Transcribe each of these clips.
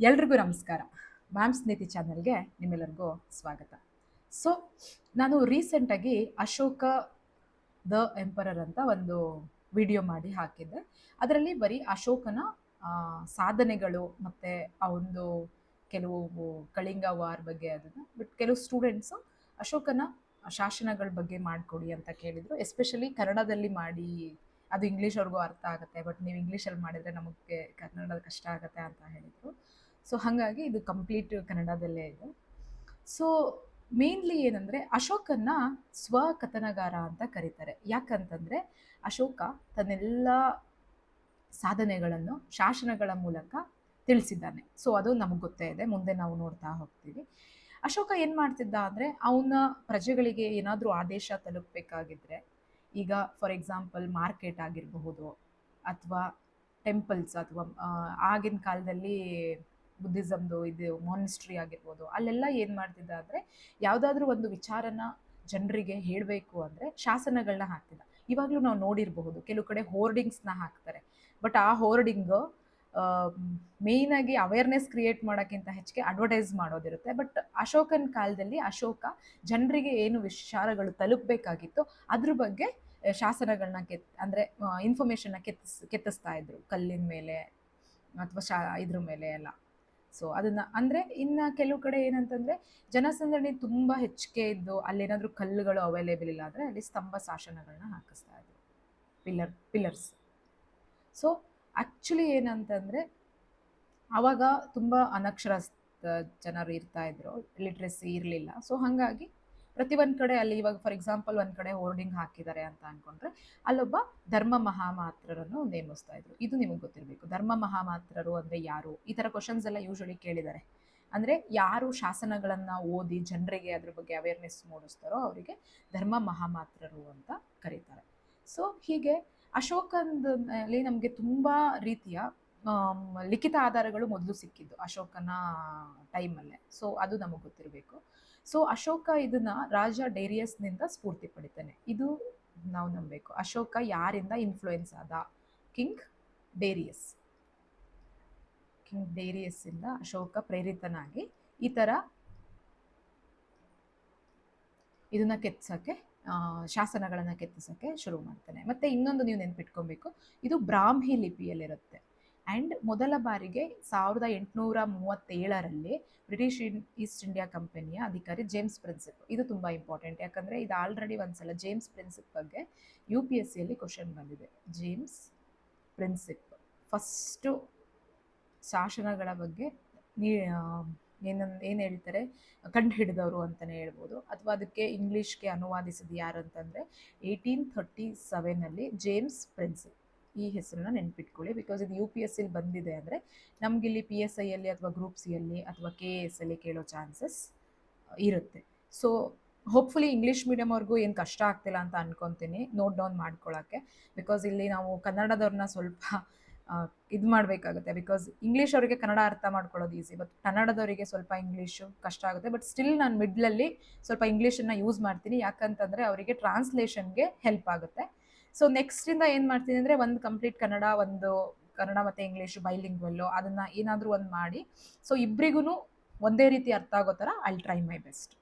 ಎಲ್ರಿಗೂ ನಮಸ್ಕಾರ. ಮ್ಯಾಮ್ಸ್ ನೀತಿ ಚಾನೆಲ್ಗೆ ನಿಮ್ಮೆಲ್ಲರಿಗೂ ಸ್ವಾಗತ. ಸೊ ನಾನು ರೀಸೆಂಟಾಗಿ ಅಶೋಕ ದ ಎಂಪರರ್ ಅಂತ ಒಂದು ವಿಡಿಯೋ ಮಾಡಿ ಹಾಕಿದ್ದೆ. ಅದರಲ್ಲಿ ಬರೀ ಅಶೋಕನ ಸಾಧನೆಗಳು ಮತ್ತು ಆ ಒಂದು ಕೆಲವು ಕಳಿಂಗ ವಾರ್ ಬಗ್ಗೆ ಅದನ್ನು ಬಟ್ ಕೆಲವು ಸ್ಟೂಡೆಂಟ್ಸು ಅಶೋಕನ ಶಾಸನಗಳ ಬಗ್ಗೆ ಮಾಡಿಕೊಡಿ ಅಂತ ಕೇಳಿದರು. ಎಸ್ಪೆಷಲಿ ಕನ್ನಡದಲ್ಲಿ ಮಾಡಿ, ಅದು ಇಂಗ್ಲೀಷ್ ಅವ್ರಿಗೂ ಅರ್ಥ ಆಗುತ್ತೆ, ಬಟ್ ನೀವು ಇಂಗ್ಲೀಷಲ್ಲಿ ಮಾಡಿದರೆ ನಮಗೆ ಕನ್ನಡ ಕಷ್ಟ ಆಗುತ್ತೆ ಅಂತ ಹೇಳಿದರು. ಸೊ ಹಾಗಾಗಿ ಇದು ಕಂಪ್ಲೀಟ್ ಕನ್ನಡದಲ್ಲೇ ಇದೆ. ಸೊ ಮೇನ್ಲಿ ಏನಂದರೆ ಅಶೋಕನ್ನ ಸ್ವಕಥನಗಾರ ಅಂತ ಕರೀತಾರೆ. ಯಾಕಂತಂದರೆ ಅಶೋಕ ತನ್ನೆಲ್ಲ ಸಾಧನೆಗಳನ್ನು ಶಾಸನಗಳ ಮೂಲಕ ತಿಳಿಸಿದ್ದಾನೆ. ಸೊ ಅದು ನಮಗೆ ಗೊತ್ತೇ ಇದೆ, ಮುಂದೆ ನಾವು ನೋಡ್ತಾ ಹೋಗ್ತೀವಿ. ಅಶೋಕ ಏನು ಮಾಡ್ತಿದ್ದ ಅಂದರೆ ಅವನ ಪ್ರಜೆಗಳಿಗೆ ಏನಾದರೂ ಆದೇಶ ತಲುಪಬೇಕಾಗಿದ್ರೆ, ಈಗ ಫಾರ್ ಎಕ್ಸಾಂಪಲ್ ಮಾರ್ಕೆಟ್ ಆಗಿರಬಹುದು ಅಥವಾ ಟೆಂಪಲ್ಸ್ ಅಥವಾ ಆಗಿನ ಕಾಲದಲ್ಲಿ ಬುದ್ಧಿಸಮ್ದು ಇದು ಮಾನಿಸ್ಟ್ರಿ ಆಗಿರ್ಬೋದು, ಅಲ್ಲೆಲ್ಲ ಏನು ಮಾಡ್ತಿದ್ದ ಅಂದರೆ ಯಾವುದಾದ್ರೂ ಒಂದು ವಿಚಾರನ ಜನರಿಗೆ ಹೇಳಬೇಕು ಅಂದರೆ ಶಾಸನಗಳನ್ನ ಹಾಕ್ತಿದ್ದ. ಇವಾಗಲೂ ನಾವು ನೋಡಿರಬಹುದು ಕೆಲವು ಕಡೆ ಹೋರ್ಡಿಂಗ್ಸ್ನ ಹಾಕ್ತಾರೆ. ಬಟ್ ಆ ಹೋರ್ಡಿಂಗು ಮೇಯ್ನಾಗಿ ಅವೇರ್ನೆಸ್ ಕ್ರಿಯೇಟ್ ಮಾಡೋಕ್ಕಿಂತ ಹೆಚ್ಚಿಗೆ ಅಡ್ವರ್ಟೈಸ್ ಮಾಡೋದಿರುತ್ತೆ. ಬಟ್ ಅಶೋಕನ ಕಾಲದಲ್ಲಿ ಅಶೋಕ ಜನರಿಗೆ ಏನು ವಿಚಾರಗಳು ತಲುಪಬೇಕಾಗಿತ್ತು ಅದ್ರ ಬಗ್ಗೆ ಶಾಸನಗಳನ್ನ ಅಂದರೆ ಇನ್ಫಾರ್ಮೇಷನ್ನ ಕೆತ್ತಿಸ್ತಾ ಇದ್ರು ಕಲ್ಲಿನ ಮೇಲೆ ಅಥವಾ ಇದ್ರ ಮೇಲೆ ಎಲ್ಲ. ಸೊ ಅದನ್ನು ಅಂದರೆ ಇನ್ನು ಕೆಲವು ಕಡೆ ಏನಂತಂದರೆ ಜನಸಂದಣಿ ತುಂಬ ಹೆಚ್ಚಿಗೆ ಇದ್ದು ಅಲ್ಲೇನಾದರೂ ಕಲ್ಲುಗಳು ಅವೈಲೇಬಲ್ ಇಲ್ಲ ಅಂದರೆ ಅಲ್ಲಿ ಸ್ತಂಭ ಶಾಸನಗಳನ್ನ ಹಾಕಿಸ್ತಾ ಇದ್ರು, ಪಿಲ್ಲರ್ಸ್. ಸೊ ಆ್ಯಕ್ಚುಲಿ ಏನಂತಂದರೆ ಆವಾಗ ತುಂಬ ಅನಕ್ಷರಸ್ಥ ಜನರು ಇರ್ತಾಯಿದ್ರು, ಲಿಟ್ರಸಿ ಇರಲಿಲ್ಲ. ಸೊ ಹಾಗಾಗಿ ಪ್ರತಿಯೊಂದು ಕಡೆ ಅಲ್ಲಿ ಇವಾಗ ಫಾರ್ ಎಕ್ಸಾಂಪಲ್ ಒಂದು ಕಡೆ ಹೋರ್ಡಿಂಗ್ ಹಾಕಿದ್ದಾರೆ ಅಂತ ಅಂದ್ಕೊಂಡ್ರೆ ಅಲ್ಲೊಬ್ಬ ಧರ್ಮ ಮಹಾಮಾತ್ರರನ್ನು ನೇಮಿಸ್ತಾ ಇದ್ರು. ಇದು ನಿಮಗೆ ಗೊತ್ತಿರಬೇಕು. ಧರ್ಮ ಮಹಾಮಾತ್ರರು ಅಂದರೆ ಯಾರು? ಈ ಥರ ಕ್ವಶನ್ಸ್ ಎಲ್ಲ ಯೂಶ್ವಲಿ ಕೇಳಿದ್ದಾರೆ. ಅಂದರೆ ಯಾರು ಶಾಸನಗಳನ್ನು ಓದಿ ಜನರಿಗೆ ಅದ್ರ ಬಗ್ಗೆ ಅವೇರ್ನೆಸ್ ಮೂಡಿಸ್ತಾರೋ ಅವರಿಗೆ ಧರ್ಮ ಮಹಾಮಾತ್ರರು ಅಂತ ಕರೀತಾರೆ. ಸೊ ಹೀಗೆ ಅಶೋಕನಲ್ಲಿ ನಮಗೆ ತುಂಬ ರೀತಿಯ ಲಿಖಿತ ಆಧಾರಗಳು ಮೊದಲು ಸಿಕ್ಕಿದ್ದು ಅಶೋಕನ ಟೈಮಲ್ಲೇ. ಸೊ ಅದು ನಮಗೆ ಗೊತ್ತಿರಬೇಕು. ಸೊ ಅಶೋಕ ಇದನ್ನ ರಾಜ ಡೇರಿಯಸ್ನಿಂದ ಸ್ಫೂರ್ತಿ ಪಡಿತಾನೆ, ಇದು ನಾವು ನಂಬಬೇಕು. ಅಶೋಕ ಯಾರಿಂದ ಇನ್ಫ್ಲೂಯೆನ್ಸ್ ಆದ? ಕಿಂಗ್ ಡೇರಿಯಸ್ಸಿಂದ ಅಶೋಕ ಪ್ರೇರಿತನಾಗಿ ಈ ಥರ ಇದನ್ನ ಕೆತ್ತಿಸೋಕ್ಕೆ, ಶಾಸನಗಳನ್ನು ಕೆತ್ತಿಸೋಕ್ಕೆ ಶುರು ಮಾಡ್ತಾನೆ. ಮತ್ತು ಇನ್ನೊಂದು ನೀವು ನೆನ್ಪಿಟ್ಕೊಬೇಕು, ಇದು ಬ್ರಾಹ್ಮಿ ಲಿಪಿಯಲ್ಲಿರುತ್ತೆ. ಆ್ಯಂಡ್ ಮೊದಲ ಬಾರಿಗೆ 1837ರಲ್ಲಿ ಬ್ರಿಟಿಷ್ ಈಸ್ಟ್ ಇಂಡಿಯಾ ಕಂಪನಿಯ ಅಧಿಕಾರಿ ಜೇಮ್ಸ್ ಪ್ರಿನ್ಸಿಪ್, ಇದು ತುಂಬ ಇಂಪಾರ್ಟೆಂಟ್. ಯಾಕಂದರೆ ಇದು ಆಲ್ರೆಡಿ ಒಂದ್ಸಲ ಜೇಮ್ಸ್ ಪ್ರಿನ್ಸಿಪ್ ಬಗ್ಗೆ UPSCಯಲ್ಲಿ ಕ್ವಶನ್ ಬಂದಿದೆ. ಜೇಮ್ಸ್ ಪ್ರಿನ್ಸಿಪ್ ಫಸ್ಟು ಶಾಸನಗಳ ಬಗ್ಗೆ ಏನು ಹೇಳ್ತಾರೆ, ಕಂಡು ಹಿಡಿದವರು ಅಂತಲೇ ಹೇಳ್ಬೋದು. ಅಥವಾ ಅದಕ್ಕೆ ಇಂಗ್ಲೀಷ್ಗೆ ಅನುವಾದಿಸಿದ ಯಾರು ಅಂತಂದರೆ 1837ನಲ್ಲಿ ಜೇಮ್ಸ್ ಪ್ರಿನ್ಸಿಪ್. ಈ ಹೆಸರನ್ನ ನೆನ್ಪಿಟ್ಕೊಳ್ಳಿ, ಬಿಕಾಸ್ ಇದು UPSCಲಿ ಬಂದಿದೆ ಅಂದರೆ ನಮಗಿಲ್ಲಿ PSIಯಲ್ಲಿ ಅಥವಾ ಗ್ರೂಪ್ ಸಿಯಲ್ಲಿ ಅಥವಾ KASಲ್ಲಿ ಕೇಳೋ ಚಾನ್ಸಸ್ ಇರುತ್ತೆ. ಸೊ ಹೋಪ್ಫುಲಿ ಇಂಗ್ಲೀಷ್ ಮೀಡಿಯಮ್ ಅವ್ರಿಗೂ ಏನು ಕಷ್ಟ ಆಗ್ತಿಲ್ಲ ಅಂತ ಅನ್ಕೊತೀನಿ ನೋಟ್ ಡೌನ್ ಮಾಡ್ಕೊಳ್ಳೋಕ್ಕೆ. ಬಿಕಾಸ್ ಇಲ್ಲಿ ನಾವು ಕನ್ನಡದವ್ರನ್ನ ಸ್ವಲ್ಪ ಇದು ಮಾಡಬೇಕಾಗುತ್ತೆ. ಬಿಕಾಸ್ ಇಂಗ್ಲೀಷ್ ಅವರಿಗೆ ಕನ್ನಡ ಅರ್ಥ ಮಾಡ್ಕೊಳ್ಳೋದು ಈಸಿ, ಬಟ್ ಕನ್ನಡದವರಿಗೆ ಸ್ವಲ್ಪ ಇಂಗ್ಲೀಷು ಕಷ್ಟ ಆಗುತ್ತೆ. ಬಟ್ ಸ್ಟಿಲ್ ನಾನು ಮಿಡ್ಲಲ್ಲಿ ಸ್ವಲ್ಪ ಇಂಗ್ಲೀಷನ್ನು ಯೂಸ್ ಮಾಡ್ತೀನಿ, ಯಾಕಂತಂದರೆ ಅವರಿಗೆ ಟ್ರಾನ್ಸ್ಲೇಷನ್ಗೆ ಹೆಲ್ಪ್ ಆಗುತ್ತೆ. ಸೊ ನೆಕ್ಸ್ಟಿಂದ ಏನು ಮಾಡ್ತೀನಿ ಅಂದರೆ ಒಂದು ಕಂಪ್ಲೀಟ್ ಕನ್ನಡ ಮತ್ತು ಇಂಗ್ಲೀಷು ಬೈಲಿಂಗ್ವಲ್ಲು ಅದನ್ನು ಏನಾದರೂ ಒಂದು ಮಾಡಿ, ಸೊ ಇಬ್ಬರಿಗೂ ಒಂದೇ ರೀತಿ ಅರ್ಥ ಆಗೋ ಥರ I try my best.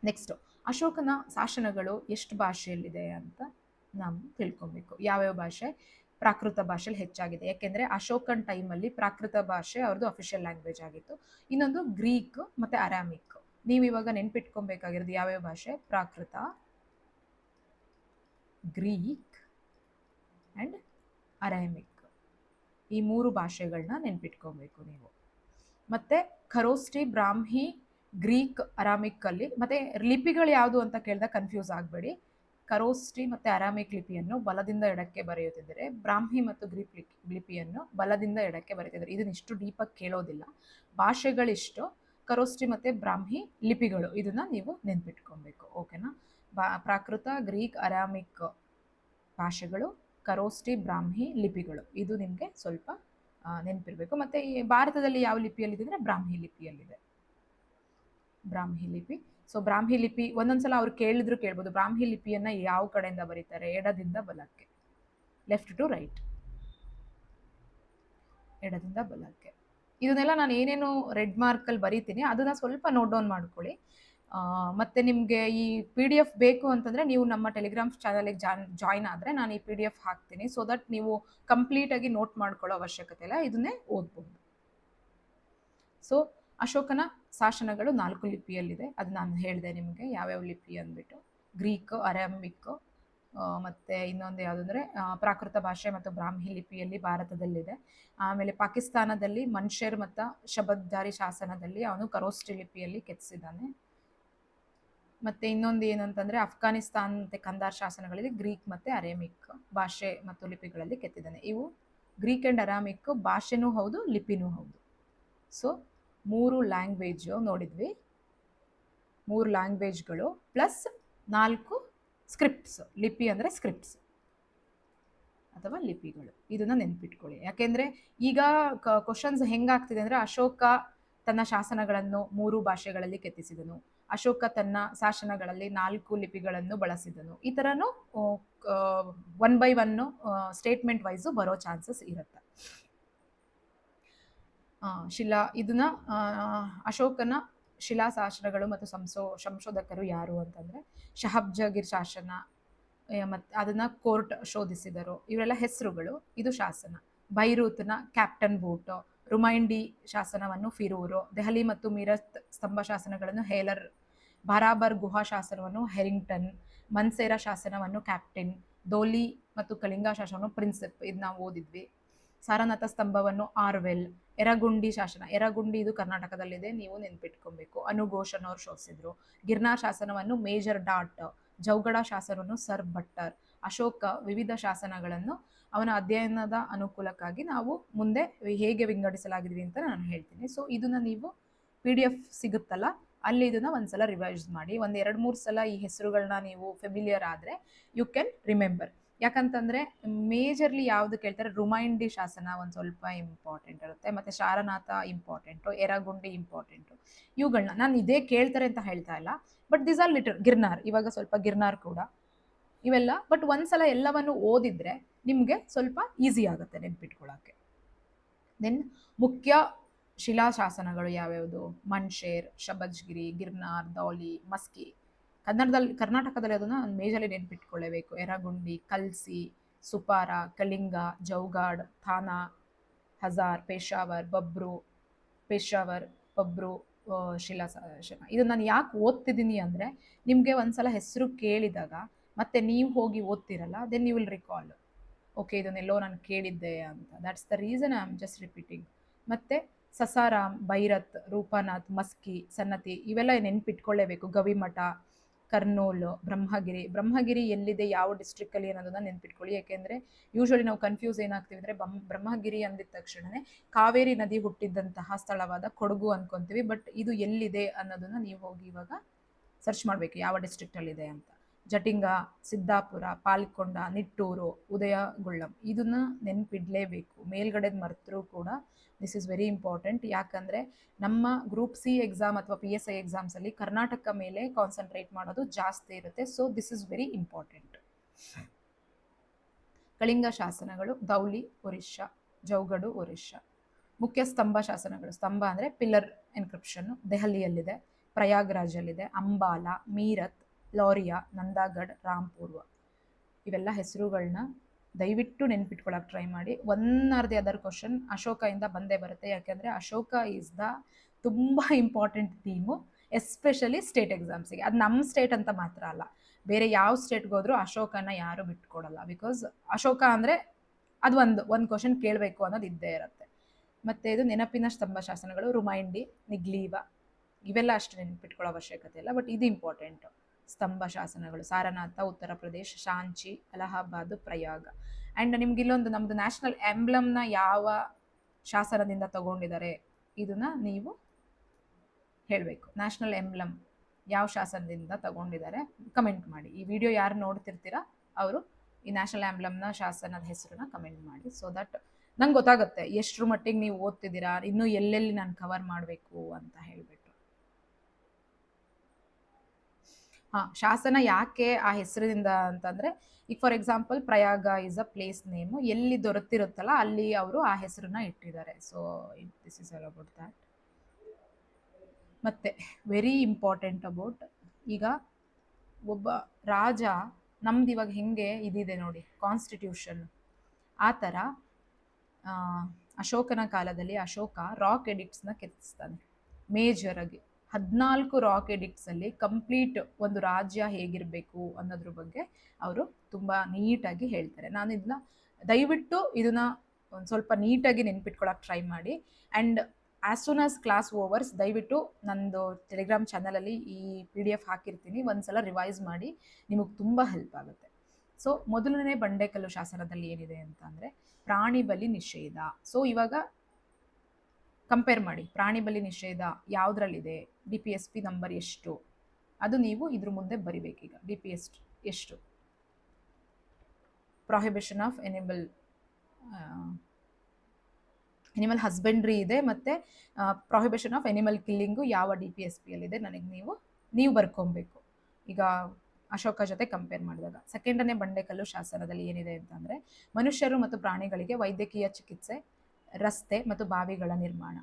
Next ಅಶೋಕನ ಶಾಸನಗಳು ಎಷ್ಟು ಭಾಷೆಯಲ್ಲಿದೆ ಅಂತ ನಾವು ತಿಳ್ಕೊಬೇಕು. ಯಾವ್ಯಾವ ಭಾಷೆ? ಪ್ರಾಕೃತ ಭಾಷೆಯಲ್ಲಿ ಹೆಚ್ಚಾಗಿದೆ, ಯಾಕೆಂದರೆ ಅಶೋಕನ್ ಟೈಮಲ್ಲಿ ಪ್ರಾಕೃತ ಭಾಷೆ ಅವ್ರದ್ದು ಅಫಿಷಿಯಲ್ ಲ್ಯಾಂಗ್ವೇಜ್ ಆಗಿತ್ತು. ಇನ್ನೊಂದು ಗ್ರೀಕ್ ಮತ್ತು ಅರಾಮಿಕ್. ನೀವು ಇವಾಗ ನೆನ್ಪಿಟ್ಕೊಬೇಕಾಗಿರೋದು ಯಾವ್ಯಾವ ಭಾಷೆ? ಪ್ರಾಕೃತ, ಗ್ರೀಕ್ ಆ್ಯಂಡ್ ಅರಾಮಿಕ್, ಈ 3 ಭಾಷೆಗಳನ್ನ ನೆನ್ಪಿಟ್ಕೊಬೇಕು ನೀವು. ಮತ್ತು ಖರೋಷ್ಠಿ, ಬ್ರಾಹ್ಮಿ, ಗ್ರೀಕ್, ಅರಾಮಿಕ್ಕಲ್ಲಿ ಮತ್ತು ಲಿಪಿಗಳು ಯಾವುದು ಅಂತ ಕೇಳಿದಾಗ ಕನ್ಫ್ಯೂಸ್ ಆಗಬೇಡಿ. ಖರೋಷ್ಠಿ ಮತ್ತು ಅರಾಮಿಕ್ ಲಿಪಿಯನ್ನು ಬಲದಿಂದ ಎಡಕ್ಕೆ ಬರೆಯುತ್ತಿದ್ದರೆ, ಬ್ರಾಹ್ಮಿ ಮತ್ತು ಗ್ರೀಕ್ ಲಿಪಿಯನ್ನು ಬಲದಿಂದ ಎಡಕ್ಕೆ ಬರೆಯುತ್ತಿದ್ದಾರೆ. ಇದನ್ನ ಇಷ್ಟು ಡೀಪಾಗಿ ಕೇಳೋದಿಲ್ಲ. ಭಾಷೆಗಳಿಷ್ಟು, ಖರೋಷ್ಠಿ ಮತ್ತು ಬ್ರಾಹ್ಮಿ ಲಿಪಿಗಳು, ಇದನ್ನು ನೀವು ನೆನ್ಪಿಟ್ಕೊಬೇಕು. ಓಕೆನಾ? ಪ್ರಾಕೃತ, ಗ್ರೀಕ್, ಅರಾಮಿಕ್ ಭಾಷೆಗಳು, ಖರೋಷ್ಠಿ, ಬ್ರಾಹ್ಮಿ ಲಿಪಿಗಳು, ಇದು ನಿಮಗೆ ಸ್ವಲ್ಪ ನೆನಪಿರಬೇಕು. ಮತ್ತು ಈ ಭಾರತದಲ್ಲಿ ಯಾವ ಲಿಪಿಯಲ್ಲಿದೆ ಅಂದರೆ ಬ್ರಾಹ್ಮಿ ಲಿಪಿಯಲ್ಲಿದೆ, ಬ್ರಾಹ್ಮಿ ಲಿಪಿ. ಸೊ ಬ್ರಾಹ್ಮಿ ಲಿಪಿ ಒಂದೊಂದ್ಸಲ ಅವ್ರು ಕೇಳ್ಬೋದು, ಬ್ರಾಹ್ಮಿ ಲಿಪಿಯನ್ನು ಯಾವ ಕಡೆಯಿಂದ ಬರೀತಾರೆ? ಎಡದಿಂದ ಬಲಕ್ಕೆ, ಲೆಫ್ಟ್ ಟು ರೈಟ್. ಎಡದಿಂದ ಬಲಕ್ಕೆ. ಇದನ್ನೆಲ್ಲ ನಾನು ಏನೇನು ರೆಡ್ ಮಾರ್ಕಲ್ಲಿ ಬರೀತೀನಿ ಅದನ್ನ ಸ್ವಲ್ಪ ನೋಟ್ ಡೌನ್ ಮಾಡ್ಕೊಳ್ಳಿ. ಮತ್ತೆ ನಿಮಗೆ ಈ PDF ಬೇಕು ಅಂತಂದ್ರೆ ನೀವು ನಮ್ಮ ಟೆಲಿಗ್ರಾಮ್ ಚಾನಲ್ಗೆ ಜಾಯಿನ್ ಆದರೆ ನಾನು ಈ PDF ಹಾಕ್ತೀನಿ. ಸೊ ದಟ್ ನೀವು ಕಂಪ್ಲೀಟಾಗಿ ನೋಟ್ ಮಾಡ್ಕೊಳ್ಳೋ ಅವಶ್ಯಕತೆ ಇಲ್ಲ, ಇದನ್ನೇ ಓದ್ಬೋದು. ಸೊ ಅಶೋಕನ ಶಾಸನಗಳು 4 ಲಿಪಿಯಲ್ಲಿದೆ. ಅದು ನಾನು ಹೇಳಿದೆ ನಿಮಗೆ ಯಾವ್ಯಾವ ಲಿಪಿ ಅಂದ್ಬಿಟ್ಟು. ಗ್ರೀಕ್, ಅರಾಮಿಕ್, ಮತ್ತು ಇನ್ನೊಂದು ಯಾವುದಂದರೆ ಪ್ರಾಕೃತ ಭಾಷೆ ಮತ್ತು ಬ್ರಾಹ್ಮಿ ಲಿಪಿಯಲ್ಲಿ ಭಾರತದಲ್ಲಿದೆ. ಆಮೇಲೆ ಪಾಕಿಸ್ತಾನದಲ್ಲಿ ಮನ್ಷೇರ್ ಮತ್ತು ಶಬದ್ದಾರಿ ಶಾಸನದಲ್ಲಿ ಅವನು ಖರೋಷ್ಠಿ ಲಿಪಿಯಲ್ಲಿ ಕೆತ್ತಿಸಿದ್ದಾನೆ. ಮತ್ತು ಇನ್ನೊಂದು ಏನಂತಂದರೆ ಅಫ್ಘಾನಿಸ್ತಾನ್ ಮತ್ತು ಕಂದಾರ್ ಶಾಸನಗಳಲ್ಲಿ ಗ್ರೀಕ್ ಮತ್ತು ಅರೇಮಿಕ್ ಭಾಷೆ ಮತ್ತು ಲಿಪಿಗಳಲ್ಲಿ ಕೆತ್ತಿದ್ದಾನೆ. ಇವು ಗ್ರೀಕ್ ಆ್ಯಂಡ್ ಅರಾಮಿಕ್ ಭಾಷೆನೂ ಹೌದು, ಲಿಪಿನೂ ಹೌದು. ಸೊ 3 ಲ್ಯಾಂಗ್ವೇಜು ನೋಡಿದ್ವಿ, 3 ಲ್ಯಾಂಗ್ವೇಜ್ಗಳು ಪ್ಲಸ್ 4 ಸ್ಕ್ರಿಪ್ಟ್ಸ್. ಲಿಪಿ ಅಂದರೆ ಸ್ಕ್ರಿಪ್ಟ್ಸ್ ಅಥವಾ ಲಿಪಿಗಳು. ಇದನ್ನು ನೆನ್ಪಿಟ್ಕೊಳ್ಳಿ. ಯಾಕೆಂದರೆ ಈಗ ಕ್ವಶನ್ಸ್ ಹೆಂಗಾಗ್ತಿದೆ ಅಂದರೆ ಅಶೋಕ ತನ್ನ ಶಾಸನಗಳನ್ನು 3 ಭಾಷೆಗಳಲ್ಲಿ ಕೆತ್ತಿಸಿದನು, ಅಶೋಕ ತನ್ನ ಶಾಸನಗಳಲ್ಲಿ 4 ಲಿಪಿಗಳನ್ನು ಬಳಸಿದನು. ಈ ಥರನೂ 1 by 1 ಸ್ಟೇಟ್ಮೆಂಟ್ ವೈಸು ಬರೋ ಚಾನ್ಸಸ್ ಇರುತ್ತೆ. ಇದನ್ನ ಅಶೋಕನ ಶಿಲಾಶಾಸನಗಳು ಮತ್ತು ಸಂಶೋಧಕರು ಯಾರು ಅಂತಂದರೆ ಶಹಬ್ಜಗೀರ್ ಶಾಸನ, ಮತ್ತು ಅದನ್ನು ಕೋರ್ಟ್ ಶೋಧಿಸಿದರು. ಇವರೆಲ್ಲ ಹೆಸರುಗಳು. ಇದು ಶಾಸನ. ಬೈರೂತ್ನ ಕ್ಯಾಪ್ಟನ್ ಬೂಟ್, ರುಮೈಂಡಿ ಶಾಸನವನ್ನು ಫಿರೂರು, ದೆಹಲಿ ಮತ್ತು ಮೀರತ್ ಸ್ತಂಭ ಶಾಸನಗಳನ್ನು ಹೇಲರ್, ಬಾರಾಬರ್ ಗುಹಾ ಶಾಸನವನ್ನು ಹೆರಿಂಗ್ಟನ್, ಮನ್ಸೇರಾ ಶಾಸನವನ್ನು ಕ್ಯಾಪ್ಟನ್, ದೋಲಿ ಮತ್ತು ಕಳಿಂಗ ಶಾಸನವನ್ನು ಪ್ರಿನ್ಸಿಪ್, ಇದು ನಾವು ಓದಿದ್ವಿ. ಸಾರನಾಥ ಸ್ತಂಭವನ್ನು ಆರ್ವೆಲ್, ಎರಗುಂಡಿ ಶಾಸನ, ಎರಗುಂಡಿ ಇದು ಕರ್ನಾಟಕದಲ್ಲಿದೆ, ನೀವು ನೆನ್ಪಿಟ್ಕೊಬೇಕು, ಅನುಘೋಷನ್ ಅವ್ರು ಶೋಧಿಸಿದ್ರು. ಗಿರ್ನಾರ್ ಶಾಸನವನ್ನು ಮೇಜರ್ ಡಾಟ್, ಜೌಗಡ ಶಾಸನವನ್ನು ಸರ್ ಭಟ್ಟರ್. ಅಶೋಕ ವಿವಿಧ ಶಾಸನಗಳನ್ನು ಅವನ ಅಧ್ಯಯನದ ಅನುಕೂಲಕ್ಕಾಗಿ ನಾವು ಮುಂದೆ ಹೇಗೆ ವಿಂಗಡಿಸಲಾಗಿದ್ವಿ ಅಂತ ನಾನು ಹೇಳ್ತೀನಿ. ಸೊ ಇದನ್ನ ನೀವು PDF ಸಿಗುತ್ತಲ್ಲ, ಅಲ್ಲಿ ಇದನ್ನ ಒಂದ್ಸಲ ರಿವೈಸ್ ಮಾಡಿ. 1-2-3 ಸಲ ಈ ಹೆಸರುಗಳನ್ನ ನೀವು ಫೆಮಿಲಿಯರ್ ಆದರೆ ಯು ಕ್ಯಾನ್ ರಿಮೆಂಬರ್. ಯಾಕಂತಂದರೆ ಮೇಜರ್ಲಿ ಯಾವುದು ಕೇಳ್ತಾರೆ, ರುಮೈಂಡಿ ಶಾಸನ ಒಂದು ಸ್ವಲ್ಪ ಇಂಪಾರ್ಟೆಂಟ್ ಇರುತ್ತೆ, ಮತ್ತು ಸಾರನಾಥ ಇಂಪಾರ್ಟೆಂಟು, ಎರಗುಂಡಿ ಇಂಪಾರ್ಟೆಂಟು. ಇವುಗಳನ್ನ ನಾನು ಇದೇ ಕೇಳ್ತಾರೆ ಅಂತ ಹೇಳ್ತಾ ಇಲ್ಲ, but these are litre. Girnar, ಇವಾಗ ಸ್ವಲ್ಪ ಗಿರ್ನಾರ್ ಕೂಡ, ಇವೆಲ್ಲ. ಬಟ್ ಒಂದ್ಸಲ ಎಲ್ಲವನ್ನು ಓದಿದ್ರೆ ನಿಮಗೆ ಸ್ವಲ್ಪ ಈಸಿ ಆಗುತ್ತೆ ನೆನ್ಪಿಟ್ಕೊಳ್ಳೋಕ್ಕೆ. ದೆನ್ ಮುಖ್ಯ ಶಿಲಾಶಾಸನಗಳು ಯಾವ್ಯಾವುದು? ಮನ್ಷೇರ್, ಶಬಜ್ಗಿರಿ, ಗಿರ್ನಾರ್, ದೌಲಿ, ಮಸ್ಕಿ. ಕರ್ನಾಟಕದಲ್ಲಿ ಅದನ್ನು ಮೇಜರ್ಲಿ ನೆನ್ಪಿಟ್ಕೊಳ್ಳೇಬೇಕು. ಎರಗುಂಡಿ, ಕಲ್ಸಿ, ಸುಪಾರ, ಕಳಿಂಗ, ಜೌಗಾಡ್, ಥಾನಾ, ಹಜಾರ್, ಪೇಶಾವರ್, ಬಬ್ರು ಶಿಲಾಶಾಸನ. ಇದನ್ನು ನಾನು ಯಾಕೆ ಓದ್ತಿದ್ದೀನಿ ಅಂದರೆ ನಿಮಗೆ ಒಂದ್ಸಲ ಹೆಸರು ಕೇಳಿದಾಗ ಮತ್ತೆ ನೀವು ಹೋಗಿ ಓದ್ತಿರಲ್ಲ, then you will recall, okay ಇದನ್ನೆಲ್ಲೋ ನಾನು ಕೇಳಿದ್ದೆ ಅಂತ. That's the reason I am just repeating. ಮತ್ತು ಸಸಾರಾಮ್, ಬೈರತ್, ರೂಪನಾಥ್, ಮಸ್ಕಿ, ಸನ್ನತಿ ಇವೆಲ್ಲ ನೆನ್ಪಿಟ್ಕೊಳ್ಳೇಬೇಕು. ಗವಿಮಠ, ಕರ್ನೂಲು, ಬ್ರಹ್ಮಗಿರಿ ಎಲ್ಲಿದೆ, ಯಾವ ಡಿಸ್ಟ್ರಿಕ್ಕಲ್ಲಿ ಅನ್ನೋದನ್ನ ನೆನ್ಪಿಟ್ಕೊಳ್ಳಿ. ಯಾಕೆಂದರೆ ಯೂಶ್ವಲಿ ನಾವು ಕನ್ಫ್ಯೂಸ್ ಏನಾಗ್ತೀವಿ ಅಂದರೆ ಬ್ರಹ್ಮಗಿರಿ ಅಂದಿದ ತಕ್ಷಣವೇ ಕಾವೇರಿ ನದಿ ಹುಟ್ಟಿದ್ದಂತಹ ಸ್ಥಳವಾದ ಕೊಡಗು ಅನ್ಕೊತೀವಿ. ಬಟ್ ಇದು ಎಲ್ಲಿದೆ ಅನ್ನೋದನ್ನು ನೀವು ಹೋಗಿ ಇವಾಗ ಸರ್ಚ್ ಮಾಡಬೇಕು ಯಾವ ಡಿಸ್ಟ್ರಿಕ್ಟಲ್ಲಿದೆ ಅಂತ. ಜಟಿಂಗ, ಸಿದ್ದಾಪುರ, ಪಾಲ್ಕೊಂಡ, ನಿಟ್ಟೂರು, ಉದಯಗುಳ್ಳಂ ಇದನ್ನ ನೆನ್ಪಿಡಲೇಬೇಕು. ಮೇಲ್ಗಡೆದು ಮರೆತರೂ ಕೂಡ ದಿಸ್ ಇಸ್ ವೆರಿ ಇಂಪಾರ್ಟೆಂಟ್. ಯಾಕಂದರೆ ನಮ್ಮ ಗ್ರೂಪ್ C ಎಕ್ಸಾಮ್ ಅಥವಾ PSI ಎಕ್ಸಾಮ್ಸಲ್ಲಿ ಕರ್ನಾಟಕ ಮೇಲೆ ಕಾನ್ಸಂಟ್ರೇಟ್ ಮಾಡೋದು ಜಾಸ್ತಿ ಇರುತ್ತೆ. So this is very important. Kalinga ಶಾಸನಗಳು ದೌಲಿ ಒರಿಸ್ಸಾ, ಜೌಗಡು ಒರಿಸ್ಸಾ. ಮುಖ್ಯ ಸ್ತಂಭ ಶಾಸನಗಳು, ಸ್ತಂಭ ಅಂದರೆ ಪಿಲ್ಲರ್ ಎನ್ಕ್ರಿಪ್ಷನ್ನು, ದೆಹಲಿಯಲ್ಲಿದೆ, ಪ್ರಯಾಗ್ರಾಜಲ್ಲಿದೆ, ಅಂಬಾಲ, ಮೀರತ್, ಲೌರಿಯಾ, ನಂದಾಗಢ್, ರಾಂಪುರ್. ಇವೆಲ್ಲ ಹೆಸರುಗಳನ್ನ ದಯವಿಟ್ಟು ನೆನ್ಪಿಟ್ಕೊಳ್ಳೋಕೆ ಟ್ರೈ ಮಾಡಿ. 1 ಆರ್ ದಿ ಅದರ್ ಕ್ವಶನ್ ಅಶೋಕದಿಂದ ಬಂದೇ ಬರುತ್ತೆ. ಯಾಕೆಂದರೆ ಅಶೋಕ ಈಸ್ ದ ತುಂಬ ಇಂಪಾರ್ಟೆಂಟ್ ಥೀಮು, ಎಸ್ಪೆಷಲಿ ಸ್ಟೇಟ್ ಎಕ್ಸಾಮ್ಸಿಗೆ. ಅದು ನಮ್ಮ ಸ್ಟೇಟ್ ಅಂತ ಮಾತ್ರ ಅಲ್ಲ, ಬೇರೆ ಯಾವ ಸ್ಟೇಟ್ಗೆ ಹೋದರೂ ಅಶೋಕನ ಯಾರು ಬಿಟ್ಕೊಡಲ್ಲ. ಬಿಕಾಸ್ ಅಶೋಕ ಅಂದರೆ ಅದು ಒಂದು ಕ್ವಶನ್ ಕೇಳಬೇಕು ಅನ್ನೋದು ಇದ್ದೇ ಇರುತ್ತೆ. ಮತ್ತು ಇದು ನೆನಪಿನ ಸ್ತಂಭ ಶಾಸನಗಳು, ರುಮೈಂಡಿ, ನಿಗ್ಲೀವ ಇವೆಲ್ಲ ಅಷ್ಟು ನೆನ್ಪಿಟ್ಕೊಳ್ಳೋ ಅವಶ್ಯಕತೆ ಇಲ್ಲ, ಬಟ್ ಇದು ಇಂಪಾರ್ಟೆಂಟು. ಸ್ತಂಭ ಶಾಸನಗಳು ಸಾರನಾಥ, ಉತ್ತರ ಪ್ರದೇಶ್, ಶಾಂಚಿ, ಅಲಹಾಬಾದ್, ಪ್ರಯಾಗ. ಆ್ಯಂಡ್ ನಿಮ್ಗೆ ಇಲ್ಲೊಂದು ನಮ್ಮದು ನ್ಯಾಷನಲ್ ಎಂಬ್ಲಮ್ನ ಯಾವ ಶಾಸನದಿಂದ ತಗೊಂಡಿದ್ದಾರೆ ಇದನ್ನು ನೀವು ಹೇಳಬೇಕು. ನ್ಯಾಷನಲ್ ಎಂಬ್ಲಮ್ ಯಾವ ಶಾಸನದಿಂದ ತಗೊಂಡಿದ್ದಾರೆ ಕಮೆಂಟ್ ಮಾಡಿ. ಈ ವಿಡಿಯೋ ಯಾರು ನೋಡ್ತಿರ್ತೀರಾ ಅವರು ಈ ನ್ಯಾಷನಲ್ ಎಂಬ್ಲಮ್ನ ಶಾಸನದ ಹೆಸರನ್ನ ಕಮೆಂಟ್ ಮಾಡಿ. ಸೊ ದಟ್ ನಂಗೆ ಗೊತ್ತಾಗುತ್ತೆ ಎಷ್ಟರ ಮಟ್ಟಿಗೆ ನೀವು ಓದ್ತಿದ್ದೀರಾ, ಇನ್ನೂ ಎಲ್ಲೆಲ್ಲಿ ನಾನು ಕವರ್ ಮಾಡಬೇಕು ಅಂತ ಹೇಳಿಬಿಟ್ಟು. ಶಾಸನ ಯಾಕೆ ಆ ಹೆಸರಿನಿಂದ ಅಂತಂದ್ರೆ, ಈಗ for example Prayag is a place name, ಎಲ್ಲಿ ದೊರೆತಿರುತ್ತಲ್ಲ ಅಲ್ಲಿ ಅವರು ಆ ಹೆಸರನ್ನ ಇಟ್ಟಿದ್ದಾರೆ. So this is all about that. ಮತ್ತೆ ವೆರಿ ಇಂಪಾರ್ಟೆಂಟ್ ಅಬೌಟ್, ಈಗ ಒಬ್ಬ ರಾಜ, ನಮ್ದು ಇವಾಗ ಹೆಂಗೆ ಇದಿದೆ ನೋಡಿ ಕಾನ್ಸ್ಟಿಟ್ಯೂಷನ್, ಆ ಥರ ಅಶೋಕನ ಕಾಲದಲ್ಲಿ ಅಶೋಕ ರಾಕ್ ಎಡಿಕ್ಟ್ಸ್ನ ಕೆತ್ತಿಸ್ತಾನೆ ಮೇಜರ್ ಆಗಿ. 14 ರಾಕ್ ಎಡಿಕ್ಟ್ಸ್ ಅಲ್ಲಿ ಕಂಪ್ಲೀಟ್ ಒಂದು ರಾಜ್ಯ ಹೇಗಿರಬೇಕು ಅನ್ನೋದ್ರ ಬಗ್ಗೆ ಅವರು ತುಂಬ ನೀಟಾಗಿ ಹೇಳ್ತಾರೆ. ನಾನು ಇದನ್ನ ದಯವಿಟ್ಟು ಇದನ್ನ ಒಂದು ಸ್ವಲ್ಪ ನೀಟಾಗಿ ನೆನ್ಪಿಟ್ಕೊಳಕ್ಕೆ ಟ್ರೈ ಮಾಡಿ. And as soon as class overs ದಯವಿಟ್ಟು ನಂದು ಟೆಲಿಗ್ರಾಮ್ ಚಾನಲಲ್ಲಿ ಈ PDF ಹಾಕಿರ್ತೀನಿ, ಒಂದ್ಸಲ ರಿವೈಸ್ ಮಾಡಿ, ನಿಮಗೆ ತುಂಬ ಹೆಲ್ಪ್ ಆಗುತ್ತೆ. ಸೊ ಮೊದಲನೇ ಬಂಡೆಕಲ್ಲು ಶಾಸನದಲ್ಲಿ ಏನಿದೆ ಅಂತ ಅಂದರೆ ಪ್ರಾಣಿ ಬಲಿ ನಿಷೇಧ. ಸೊ ಇವಾಗ ಕಂಪೇರ್ ಮಾಡಿ, ಪ್ರಾಣಿ ಬಲಿ ನಿಷೇಧ ಯಾವುದ್ರಲ್ಲಿದೆ, DPSP ನಂಬರ್ ಎಷ್ಟು, ಅದು ನೀವು ಇದ್ರ ಮುಂದೆ ಬರಿಬೇಕೀಗ. DPS ಎಷ್ಟು, ಪ್ರೊಹಿಬಿಷನ್ ಆಫ್ ಎನಿಮಲ್ ಹಸ್ಬೆಂಡ್ರಿ ಇದೆ, ಮತ್ತು ಪ್ರೊಹಿಬಿಷನ್ ಆಫ್ ಎನಿಮಲ್ ಕಿಲ್ಲಿಂಗು ಯಾವ DPSPಯಲ್ಲಿದೆ ನನಗೆ ನೀವು ಬರ್ಕೊಬೇಕು. ಈಗ ಅಶೋಕ ಜೊತೆ ಕಂಪೇರ್ ಮಾಡಿದಾಗ ಸೆಕೆಂಡನೇ ಬಂಡೆಕಲ್ಲು ಶಾಸನದಲ್ಲಿ ಏನಿದೆ ಅಂತಂದರೆ ಮನುಷ್ಯರು ಮತ್ತು ಪ್ರಾಣಿಗಳಿಗೆ ವೈದ್ಯಕೀಯ ಚಿಕಿತ್ಸೆ, ರಸ್ತೆ ಮತ್ತು ಬಾವಿಗಳ ನಿರ್ಮಾಣ.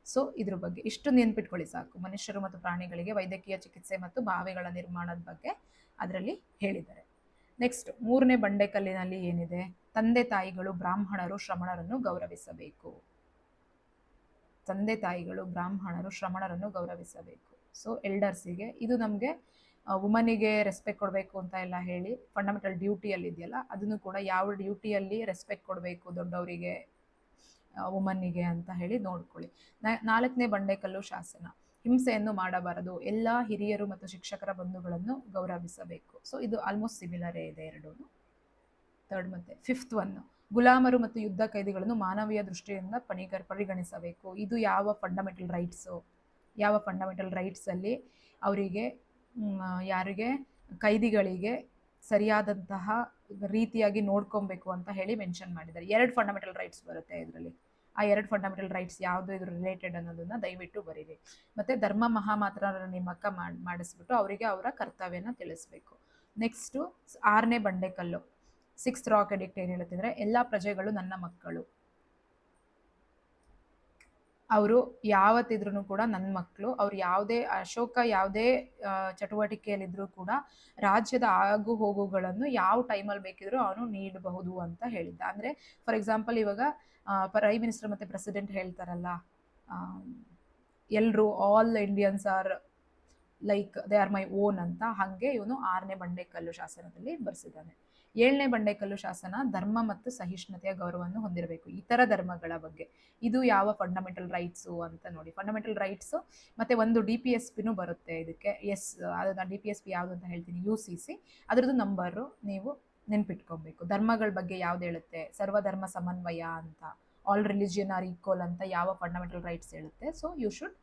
ಸೊ ಇದ್ರ ಬಗ್ಗೆ ಇಷ್ಟು ನೆನ್ಪಿಟ್ಕೊಳ್ಳಿ ಸಾಕು. ಮನುಷ್ಯರು ಮತ್ತು ಪ್ರಾಣಿಗಳಿಗೆ ವೈದ್ಯಕೀಯ ಚಿಕಿತ್ಸೆ ಮತ್ತು ಬಾವಿಗಳ ನಿರ್ಮಾಣದ ಬಗ್ಗೆ ಅದರಲ್ಲಿ ಹೇಳಿದ್ದಾರೆ. ನೆಕ್ಸ್ಟ್ ಮೂರನೇ ಬಂಡೆಕಲ್ಲಿನಲ್ಲಿ ಏನಿದೆ, ತಂದೆ ತಾಯಿಗಳು ಬ್ರಾಹ್ಮಣರು ಶ್ರಮಣರನ್ನು ಗೌರವಿಸಬೇಕು. ತಂದೆ ತಾಯಿಗಳು ಬ್ರಾಹ್ಮಣರು ಶ್ರಮಣರನ್ನು ಗೌರವಿಸಬೇಕು. ಸೊ ಎಲ್ಡರ್ಸಿಗೆ ಇದು ನಮಗೆ ವುಮನಿಗೆ ರೆಸ್ಪೆಕ್ಟ್ ಕೊಡಬೇಕು ಅಂತ ಎಲ್ಲ ಹೇಳಿ ಫಂಡಮೆಂಟಲ್ ಡ್ಯೂಟಿಯಲ್ಲಿ ಇದೆಯಲ್ಲ, ಅದನ್ನು ಕೂಡ ಯಾವ ಡ್ಯೂಟಿಯಲ್ಲಿ ರೆಸ್ಪೆಕ್ಟ್ ಕೊಡಬೇಕು ದೊಡ್ಡವರಿಗೆ ವುಮನ್ನಿಗೆ ಅಂತ ಹೇಳಿ ನೋಡ್ಕೊಳ್ಳಿ. ನಾಲ್ಕನೇ ಬಂಡೆಕಲ್ಲು ಶಾಸನ, ಹಿಂಸೆಯನ್ನು ಮಾಡಬಾರದು, ಎಲ್ಲ ಹಿರಿಯರು ಮತ್ತು ಶಿಕ್ಷಕರ ಬಂಧುಗಳನ್ನು ಗೌರವಿಸಬೇಕು. ಸೊ ಇದು ಆಲ್ಮೋಸ್ಟ್ ಸಿಮಿಲರೇ ಇದೆ ಎರಡೂ. ಥರ್ಡ್ ಮತ್ತೆ ಫಿಫ್ತ್ ಒನ್, ಗುಲಾಮರು ಮತ್ತು ಯುದ್ಧ ಕೈದಿಗಳನ್ನು ಮಾನವೀಯ ದೃಷ್ಟಿಯಿಂದ ಪರಿಗಣಿಸಬೇಕು. ಇದು ಯಾವ ಫಂಡಮೆಂಟಲ್ ರೈಟ್ಸು, ಯಾವ ಫಂಡಮೆಂಟಲ್ ರೈಟ್ಸಲ್ಲಿ ಅವರಿಗೆ ಯಾರಿಗೆ ಕೈದಿಗಳಿಗೆ ಸರಿಯಾದಂತಹ ರೀತಿಯಾಗಿ ನೋಡ್ಕೊಬೇಕು ಅಂತ ಹೇಳಿ ಮೆನ್ಷನ್ ಮಾಡಿದ್ದಾರೆ. 2 ಫಂಡಮೆಂಟಲ್ ರೈಟ್ಸ್ ಬರುತ್ತೆ ಇದರಲ್ಲಿ. ಆ 2 ಫಂಡಮೆಂಟಲ್ ರೈಟ್ಸ್ ಯಾವುದು ಇದ್ರ ರಿಲೇಟೆಡ್ ಅನ್ನೋದನ್ನ ದಯವಿಟ್ಟು ಬರೀರಿ. ಮತ್ತು ಧರ್ಮ ಮಹಾಮಾತ್ರರ ನೇಮಕ ಮಾಡಿಸ್ಬಿಟ್ಟು ಅವರಿಗೆ ಅವರ ಕರ್ತವ್ಯನ ತಿಳಿಸ್ಬೇಕು. ನೆಕ್ಸ್ಟು 6ನೇ ಬಂಡೆಕಲ್ಲು 6th ರಾಕ್ ಎಡಿಕ್ಟ್ ಏನು ಹೇಳುತ್ತಿದ್ರೆ, ಎಲ್ಲ ಪ್ರಜೆಗಳು ನನ್ನ ಮಕ್ಕಳು. ಅವರು ಯಾವತ್ತಿದ್ರೂ ಕೂಡ ನನ್ನ ಮಕ್ಕಳು. ಅವ್ರು ಯಾವುದೇ ಅಶೋಕ ಯಾವುದೇ ಚಟುವಟಿಕೆಯಲ್ಲಿದ್ದರೂ ಕೂಡ ರಾಜ್ಯದ ಆಗು ಹೋಗುಗಳನ್ನು ಯಾವ ಟೈಮಲ್ಲಿ ಬೇಕಿದ್ರೂ ಅವನು ನೀಡಬಹುದು ಅಂತ ಹೇಳಿದ್ದ. ಅಂದರೆ ಫಾರ್ ಎಕ್ಸಾಂಪಲ್ ಇವಾಗ ಪ್ರೈಮ್ ಮಿನಿಸ್ಟರ್ ಮತ್ತು ಪ್ರೆಸಿಡೆಂಟ್ ಹೇಳ್ತಾರಲ್ಲ, ಎಲ್ಲರೂ all Indians are like they are my own ಅಂತ, ಹಾಗೆ ಇವನು 6ನೇ ಬಂಡೆಕಲ್ಲು ಶಾಸನದಲ್ಲಿ ಬರ್ಸಿದ್ದಾನೆ. 7ನೇ ಬಂಡೆಕಲ್ಲು ಶಾಸನ, ಧರ್ಮ ಮತ್ತು ಸಹಿಷ್ಣುತೆಯ ಗೌರವವನ್ನು ಹೊಂದಿರಬೇಕು ಇತರ ಧರ್ಮಗಳ ಬಗ್ಗೆ. ಇದು ಯಾವ ಫಂಡಮೆಂಟಲ್ ರೈಟ್ಸು ಅಂತ ನೋಡಿ. ಫಂಡಮೆಂಟಲ್ ರೈಟ್ಸು ಮತ್ತು ಒಂದು DPSPನೂ ಬರುತ್ತೆ ಇದಕ್ಕೆ. ಅದನ್ನ DPSP ಯಾವುದು ಅಂತ ಹೇಳ್ತೀನಿ, UCC. ಅದರದ್ದು ನಂಬರು ನೀವು ನೆನ್ಪಿಟ್ಕೊಬೇಕು. ಧರ್ಮಗಳ ಬಗ್ಗೆ ಯಾವ್ದು ಹೇಳುತ್ತೆ, ಸರ್ವಧರ್ಮ ಸಮನ್ವಯ ಅಂತ, ಆಲ್ ರಿಲಿಜಿಯನ್ ಆರ್ ಈಕ್ವಲ್ ಅಂತ ಯಾವ ಫಂಡಮೆಂಟಲ್ ರೈಟ್ಸ್ ಹೇಳುತ್ತೆ. So you should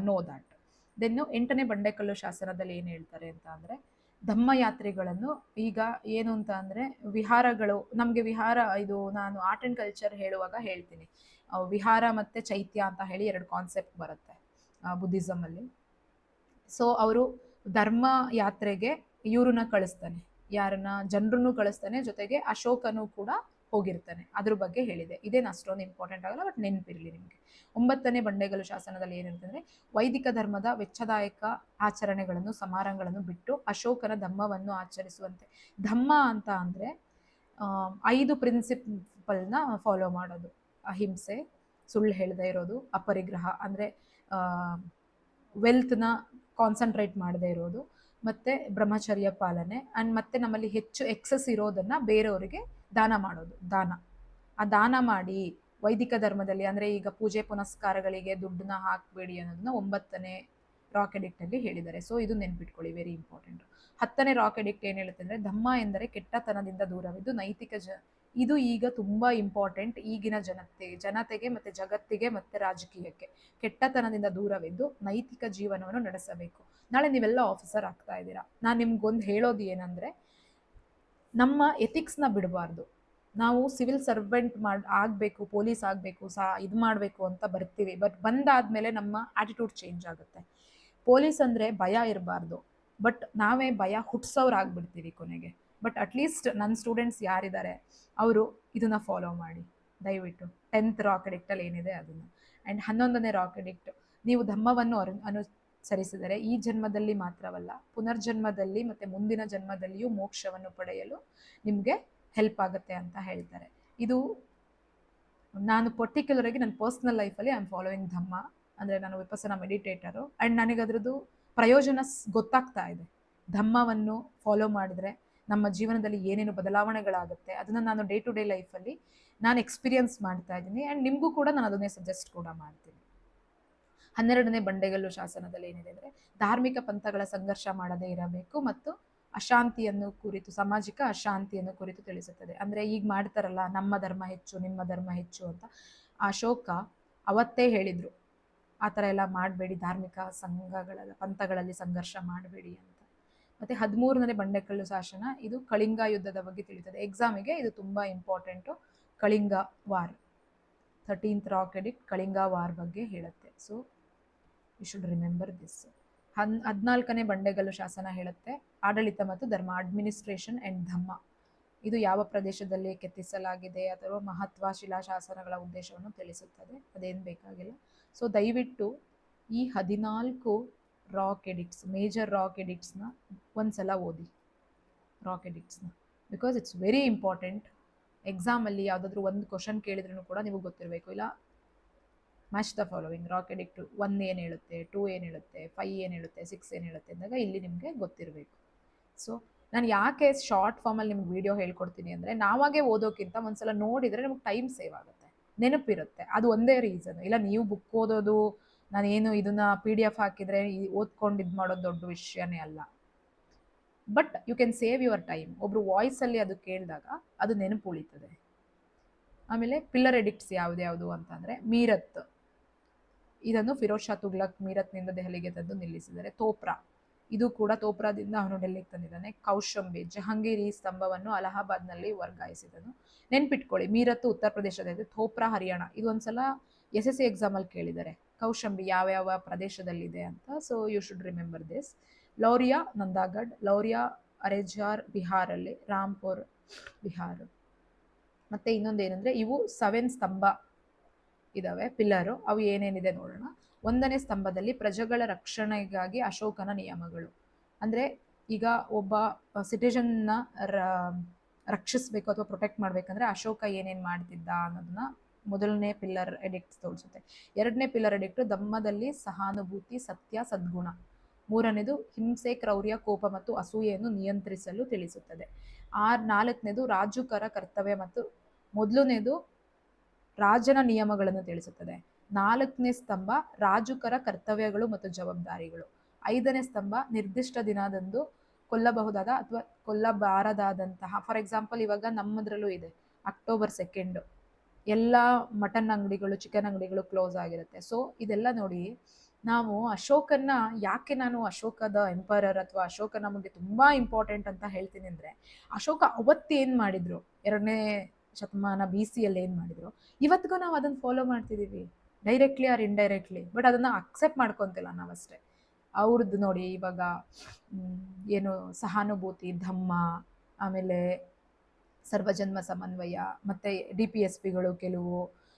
know that. Then 8ನೇ ಬಂಡೆಕಲ್ಲು ಶಾಸನದಲ್ಲಿ ಏನು ಹೇಳ್ತಾರೆ ಅಂತ ಅಂದರೆ, ಧಮ್ಮಯಾತ್ರಿಗಳನ್ನು, ಈಗ ಏನು ಅಂತ ಅಂದರೆ ವಿಹಾರಗಳು, ನಮಗೆ ವಿಹಾರ, ಇದು ನಾನು ಆರ್ಟ್ ಆ್ಯಂಡ್ ಕಲ್ಚರ್ ಹೇಳುವಾಗ ಹೇಳ್ತೀನಿ, ವಿಹಾರ ಮತ್ತು ಚೈತ್ಯ ಅಂತ ಹೇಳಿ 2 ಕಾನ್ಸೆಪ್ಟ್ ಬರುತ್ತೆ ಬುದ್ಧಿಸಮಲ್ಲಿ. ಸೊ ಅವರು ಧರ್ಮ ಯಾತ್ರೆಗೆ ಇವ್ರನ್ನ ಕಳಿಸ್ತಾನೆ, ಯಾರನ್ನ, ಜನರನ್ನು ಕಳಿಸ್ತಾನೆ, ಜೊತೆಗೆ ಅಶೋಕನು ಕೂಡ ಹೋಗಿರ್ತಾನೆ. ಅದ್ರ ಬಗ್ಗೆ ಹೇಳಿದೆ. ಇದೇನು ಅಷ್ಟೊಂದು ಇಂಪಾರ್ಟೆಂಟ್ ಆಗಲ್ಲ, ಬಟ್ ನೆನಪಿರಲಿ ನಿಮಗೆ. 9ನೇ ಬಂಡೆಗಲ್ಲು ಶಾಸನದಲ್ಲಿ ಏನಿರ್ತಂದ್ರೆ, ವೈದಿಕ ಧರ್ಮದ ವೆಚ್ಚದಾಯಕ ಆಚರಣೆಗಳನ್ನು ಸಮಾರಂಭಗಳನ್ನು ಬಿಟ್ಟು ಅಶೋಕನ ಧಮ್ಮವನ್ನು ಆಚರಿಸುವಂತೆ. ಧಮ್ಮ ಅಂತ ಅಂದರೆ 5 ಪ್ರಿನ್ಸಿಪಲ್ನ ಫಾಲೋ ಮಾಡೋದು. ಅಹಿಂಸೆ, ಸುಳ್ಳು ಹೇಳದೇ ಇರೋದು, ಅಪರಿಗ್ರಹ ಅಂದರೆ ವೆಲ್ತ್ನ ಕಾನ್ಸಂಟ್ರೇಟ್ ಮಾಡದೇ ಇರೋದು, ಮತ್ತು ಬ್ರಹ್ಮಚರ್ಯ ಪಾಲನೆ, ಆ್ಯಂಡ್ ಮತ್ತು ನಮ್ಮಲ್ಲಿ ಹೆಚ್ಚು ಎಕ್ಸಸ್ ಇರೋದನ್ನು ಬೇರೆಯವರಿಗೆ ದಾನ ಮಾಡೋದು. ಆ ದಾನ ಮಾಡಿ ವೈದಿಕ ಧರ್ಮದಲ್ಲಿ, ಅಂದರೆ ಈಗ ಪೂಜೆ ಪುನಸ್ಕಾರಗಳಿಗೆ ದುಡ್ಡನ್ನ ಹಾಕಬೇಡಿ ಅನ್ನೋದನ್ನ 9ನೇ ರಾಕ್ ಎಡಿಕ್ಟಲ್ಲಿ ಹೇಳಿದ್ದಾರೆ. ಸೊ ಇದು ನೆನ್ಪಿಟ್ಕೊಳ್ಳಿ, ವೆರಿ ಇಂಪಾರ್ಟೆಂಟ್. 10ನೇ ರಾಕ್ ಎಡಿಕ್ಟ್ ಏನು ಹೇಳುತ್ತೆ ಅಂದರೆ, ಧಮ್ಮ ಎಂದರೆ ಕೆಟ್ಟತನದಿಂದ ದೂರವಿದ್ದು ನೈತಿಕ ಇದು ಈಗ ತುಂಬ ಇಂಪಾರ್ಟೆಂಟ್ ಈಗಿನ ಜನತೆಗೆ ಮತ್ತು ಜಗತ್ತಿಗೆ ಮತ್ತು ರಾಜಕೀಯಕ್ಕೆ. ಕೆಟ್ಟತನದಿಂದ ದೂರವಿದ್ದು ನೈತಿಕ ಜೀವನವನ್ನು ನಡೆಸಬೇಕು. ನಾಳೆ ನೀವೆಲ್ಲ ಆಫೀಸರ್ ಆಗ್ತಾ ಇದ್ದೀರಾ. ನಾನು ನಿಮ್ಗೊಂದು ಹೇಳೋದು ಏನಂದರೆ, ನಮ್ಮ ಎಥಿಕ್ಸ್ನ ಬಿಡಬಾರ್ದು. ನಾವು ಸಿವಿಲ್ ಸರ್ವೆಂಟ್ ಆಗಬೇಕು, ಪೊಲೀಸ್ ಆಗಬೇಕು, ಇದು ಮಾಡಬೇಕು ಅಂತ ಬರ್ತೀವಿ. ಬಟ್ ಬಂದಾದಮೇಲೆ ನಮ್ಮ ಆ್ಯಟಿಟ್ಯೂಡ್ ಚೇಂಜ್ ಆಗುತ್ತೆ. ಪೊಲೀಸ್ ಅಂದರೆ ಭಯ ಇರಬಾರ್ದು, ಬಟ್ ನಾವೇ ಭಯ ಹುಟ್ಸೋರಾಗ್ಬಿಡ್ತೀವಿ ಕೊನೆಗೆ. ಬಟ್ ಅಟ್ಲೀಸ್ಟ್ ನನ್ನ ಸ್ಟೂಡೆಂಟ್ಸ್ ಯಾರಿದ್ದಾರೆ ಅವರು ಇದನ್ನ ಫಾಲೋ ಮಾಡಿ ದಯವಿಟ್ಟು. 10th ರಾಕ್ ಎಡಿಕ್ಟಲ್ಲಿ ಏನಿದೆ ಅದನ್ನು. ಆ್ಯಂಡ್ 11ನೇ ರಾಕ್ ಎಡಿಕ್ಟ್, ನೀವು ಧಮ್ಮವನ್ನು ಅನುಸರಿಸಿದರೆ ಈ ಜನ್ಮದಲ್ಲಿ ಮಾತ್ರವಲ್ಲ, ಪುನರ್ಜನ್ಮದಲ್ಲಿ ಮತ್ತು ಮುಂದಿನ ಜನ್ಮದಲ್ಲಿಯೂ ಮೋಕ್ಷವನ್ನು ಪಡೆಯಲು ನಿಮಗೆ ಹೆಲ್ಪ್ ಆಗುತ್ತೆ ಅಂತ ಹೇಳ್ತಾರೆ. ಇದು ನಾನು ಪರ್ಟಿಕ್ಯುಲರಾಗಿ ನನ್ನ ಪರ್ಸ್ನಲ್ ಲೈಫಲ್ಲಿ ಐ ಆಮ್ ಫಾಲೋಯಿಂಗ್ ಧಮ್ಮ. ಅಂದರೆ ನಾನು ವಿಪಸನ ಮೆಡಿಟೇಟರು. ಆ್ಯಂಡ್ ನನಗೆ ಅದರದ್ದು ಪ್ರಯೋಜನ ಗೊತ್ತಾಗ್ತಾ ಇದೆ. ಧಮ್ಮವನ್ನು ಫಾಲೋ ಮಾಡಿದ್ರೆ ನಮ್ಮ ಜೀವನದಲ್ಲಿ ಏನೇನು ಬದಲಾವಣೆಗಳಾಗುತ್ತೆ ಅದನ್ನು ನಾನು ಡೇ ಟು ಡೇ ಲೈಫಲ್ಲಿ ನಾನು ಎಕ್ಸ್ಪೀರಿಯನ್ಸ್ ಮಾಡ್ತಾ ಇದ್ದೀನಿ. ಆ್ಯಂಡ್ ನಿಮಗೂ ಕೂಡ ನಾನು ಅದನ್ನೇ ಸಜೆಸ್ಟ್ ಕೂಡ ಮಾಡ್ತೀನಿ. 12ನೇ ಬಂಡೆಗಲ್ಲು ಶಾಸನದಲ್ಲಿ ಏನಿದೆ ಅಂದರೆ ಧಾರ್ಮಿಕ ಪಂಥಗಳ ಸಂಘರ್ಷ ಮಾಡದೇ ಇರಬೇಕು ಮತ್ತು ಅಶಾಂತಿಯನ್ನು ಕುರಿತು, ಸಾಮಾಜಿಕ ಅಶಾಂತಿಯನ್ನು ಕುರಿತು ತಿಳಿಸುತ್ತದೆ. ಅಂದರೆ ಈಗ ಮಾಡ್ತಾರಲ್ಲ ನಮ್ಮ ಧರ್ಮ ಹೆಚ್ಚು ನಿಮ್ಮ ಧರ್ಮ ಹೆಚ್ಚು ಅಂತ, ಅಶೋಕ ಅವತ್ತೇ ಹೇಳಿದರು ಆ ಥರ ಎಲ್ಲ ಮಾಡಬೇಡಿ, ಧಾರ್ಮಿಕ ಪಂಥಗಳಲ್ಲಿ ಸಂಘರ್ಷ ಮಾಡಬೇಡಿ ಅಂತ. ಮತ್ತು 13ನೇ ಬಂಡೆಕಲ್ಲು ಶಾಸನ, ಇದು ಕಳಿಂಗ ಯುದ್ಧದ ಬಗ್ಗೆ ತಿಳಿತದೆ. ಎಕ್ಸಾಮಿಗೆ ಇದು ತುಂಬ important. Kalinga war, 13th rock edict Kalinga war ಬಗ್ಗೆ ಹೇಳುತ್ತೆ. So you should remember this. 14ನೇ ಬಂಡೆಗಲ್ಲು ಶಾಸನ ಹೇಳುತ್ತೆ ಆಡಳಿತ ಮತ್ತು ಧರ್ಮ, ಅಡ್ಮಿನಿಸ್ಟ್ರೇಷನ್ ಆ್ಯಂಡ್ ಧಮ್ಮ. ಇದು ಯಾವ ಪ್ರದೇಶದಲ್ಲಿ ಕೆತ್ತಿಸಲಾಗಿದೆ ಅಥವಾ ಮಹತ್ವ ಶಿಲಾಶಾಸನಗಳ ಉದ್ದೇಶವನ್ನು ತಿಳಿಸುತ್ತದೆ. ಅದೇನು ಬೇಕಾಗಿಲ್ಲ. ಸೊ ದಯವಿಟ್ಟು ಈ 14 ರಾಕ್ ಎಡಿಕ್ಟ್ಸ್, ಮೇಜರ್ ರಾಕ್ ಎಡಿಕ್ಟ್ಸ್ನ ಒಂದ್ಸಲ ಓದಿ, ರಾಕ್ ಎಡಿಕ್ಟ್ಸ್ನ, ಬಿಕಾಸ್ ಇಟ್ಸ್ ವೆರಿ ಇಂಪಾರ್ಟೆಂಟ್. ಎಕ್ಸಾಮಲ್ಲಿ ಯಾವುದಾದ್ರೂ ಒಂದು ಕ್ವಶನ್ ಕೇಳಿದ್ರೂ ಕೂಡ ನೀವು ಗೊತ್ತಿರಬೇಕು. ಇಲ್ಲ match the following, rock edict 1 ಏನು ಹೇಳುತ್ತೆ, 2 ಏನು ಹೇಳುತ್ತೆ, 5 ಏನು ಹೇಳುತ್ತೆ, 6 ಏನು ಹೇಳುತ್ತೆ ಅಂದಾಗ ಇಲ್ಲಿ ನಿಮಗೆ ಗೊತ್ತಿರಬೇಕು. ಸೊ ನಾನು ಯಾಕೆ ಶಾರ್ಟ್ ಫಾರ್ಮಲ್ಲಿ ನಿಮ್ಗೆ ವಿಡಿಯೋ ಹೇಳ್ಕೊಡ್ತೀನಿ ಅಂದರೆ ನಾವಾಗೇ ಓದೋಕ್ಕಿಂತ ಒಂದ್ಸಲ ನೋಡಿದರೆ ನಮಗೆ ಟೈಮ್ ಸೇವ್ ಆಗುತ್ತೆ, ನೆನಪಿರುತ್ತೆ. ಅದು ಒಂದೇ ರೀಸನ್. ಇಲ್ಲ ನೀವು ಬುಕ್ ಓದೋದು, ನಾನೇನು ಇದನ್ನ PDF ಹಾಕಿದರೆ ಓದ್ಕೊಂಡು ಇದು ಮಾಡೋದು ದೊಡ್ಡ ವಿಷಯನೇ ಅಲ್ಲ. But you can save your time. ಒಬ್ರು ವಾಯ್ಸಲ್ಲಿ ಅದು ಕೇಳಿದಾಗ ಅದು ನೆನಪು ಉಳಿತದೆ. ಆಮೇಲೆ ಪಿಲ್ಲರ್ ಎಡಿಕ್ಟ್ಸ್ ಯಾವ್ದು ಅಂತಂದರೆ ಮೀರತ್, ಇದನ್ನು ಫಿರೋಜ್ ಶಾ ತುಗ್ಲಕ್ ಮೀರತ್ನಿಂದ ದೆಹಲಿಗೆ ತಂದು ನಿಲ್ಲಿಸಿದರೆ. ತೋಪ್ರಾ, ಇದು ಕೂಡ ತೋಪ್ರಾದಿಂದ ಅವನು ಡೆಲ್ಲಿಗೆ ತಂದಿದ್ದಾನೆ. ಕೌಶಂಬಿ, ಜಹಾಂಗೀರ್ ಈ ಸ್ತಂಭವನ್ನು ಅಲಹಾಬಾದ್ನಲ್ಲಿ ವರ್ಗಾಯಿಸಿದನು. ನೆನ್ಪಿಟ್ಕೊಳ್ಳಿ, ಮೀರತ್ತು ಉತ್ತರ ಪ್ರದೇಶದಲ್ಲಿದೆ, ಥೋಪ್ರಾ ಹರಿಯಾಣ. ಇದು ಒಂದ್ಸಲ SSC ಎಕ್ಸಾಮಲ್ಲಿ ಕೇಳಿದ್ದಾರೆ, ಕೌಶಂಬಿ ಯಾವ ಪ್ರದೇಶದಲ್ಲಿದೆ ಅಂತ. So you should remember this. Lauriya Nandangarh, Lauriya Areraj ಬಿಹಾರಲ್ಲಿ, ರಾಂಪುರ್ ಬಿಹಾರ್. ಮತ್ತು ಇನ್ನೊಂದು ಏನಂದರೆ ಇವು 7 ಸ್ತಂಭ ಇದ್ದಾವೆ, ಪಿಲ್ಲರು. ಅವು ಏನೇನಿದೆ ನೋಡೋಣ. 1ನೇ ಸ್ತಂಭದಲ್ಲಿ ಪ್ರಜೆಗಳ ರಕ್ಷಣೆಗಾಗಿ ಅಶೋಕನ ನಿಯಮಗಳು. ಅಂದರೆ ಈಗ ಒಬ್ಬ ಸಿಟಿಜನ್ನ ರಕ್ಷಿಸಬೇಕು ಅಥವಾ ಪ್ರೊಟೆಕ್ಟ್ ಮಾಡಬೇಕಂದ್ರೆ ಅಶೋಕ ಏನೇನು ಮಾಡ್ತಿದ್ದ ಅನ್ನೋದನ್ನ 1ನೇ ಪಿಲ್ಲರ್ ಎಡಿಕ್ಟ್ ತೋರಿಸುತ್ತೆ. 2ನೇ ಪಿಲ್ಲರ್ ಎಡಿಕ್ಟ್ ಧಮ್ಮದಲ್ಲಿ ಸಹಾನುಭೂತಿ, ಸತ್ಯ, ಸದ್ಗುಣ. 3ನೇದು ಹಿಂಸೆ, ಕ್ರೌರ್ಯ, ಕೋಪ ಮತ್ತು ಅಸೂಯೆಯನ್ನು ನಿಯಂತ್ರಿಸಲು ತಿಳಿಸುತ್ತದೆ. 4ನೇದು ರಾಜುಕರ ಕರ್ತವ್ಯ ಮತ್ತು 1ನೇದು ರಾಜನ ನಿಯಮಗಳನ್ನು ತಿಳಿಸುತ್ತದೆ. 4ನೇ ಸ್ತಂಭ ರಾಜುಕರ ಕರ್ತವ್ಯಗಳು ಮತ್ತು ಜವಾಬ್ದಾರಿಗಳು. 5ನೇ ಸ್ತಂಭ ನಿರ್ದಿಷ್ಟ ದಿನದಂದು ಕೊಲ್ಲಬಹುದಾದ ಅಥವಾ ಕೊಲ್ಲಬಾರದಾದಂತಹ, ಫಾರ್ ಎಕ್ಸಾಂಪಲ್ ಇವಾಗ ನಮ್ಮದ್ರಲ್ಲೂ ಇದೆ ಅಕ್ಟೋಬರ್ 2 ಎಲ್ಲ ಮಟನ್ ಅಂಗಡಿಗಳು, ಚಿಕನ್ ಅಂಗಡಿಗಳು ಕ್ಲೋಸ್ ಆಗಿರುತ್ತೆ. ಸೊ ಇದೆಲ್ಲ ನೋಡಿ, ನಾವು ಅಶೋಕನ್ನ ಯಾಕೆ ನಾನು ಅಶೋಕದ ಎಂಪರರ್ ಅಥವಾ ಅಶೋಕ ನಮಗೆ ತುಂಬ ಇಂಪಾರ್ಟೆಂಟ್ ಅಂತ ಹೇಳ್ತೀನಿ ಅಂದರೆ, ಅಶೋಕ ಅವತ್ತೇನು ಮಾಡಿದ್ರು, 2ನೇ ಶತಮಾನ BCಯಲ್ಲಿ ಏನು ಮಾಡಿದ್ರು, ಇವತ್ತಿಗೂ ನಾವು ಅದನ್ನು ಫಾಲೋ ಮಾಡ್ತಿದ್ದೀವಿ, ಡೈರೆಕ್ಟ್ಲಿ ಆರ್ ಇಂಡೈರೆಕ್ಟ್ಲಿ. ಬಟ್ ಅದನ್ನು ಅಕ್ಸೆಪ್ಟ್ ಮಾಡ್ಕೊತಿಲ್ಲ ನಾವಷ್ಟೇ. ಅವ್ರದ್ದು ನೋಡಿ ಇವಾಗ ಏನು ಸಹಾನುಭೂತಿ, ಧಮ್ಮ, ಆಮೇಲೆ ಸರ್ವಜನ್ಮ ಸಮನ್ವಯ, ಮತ್ತು DPSPಗಳು ಕೆಲವು,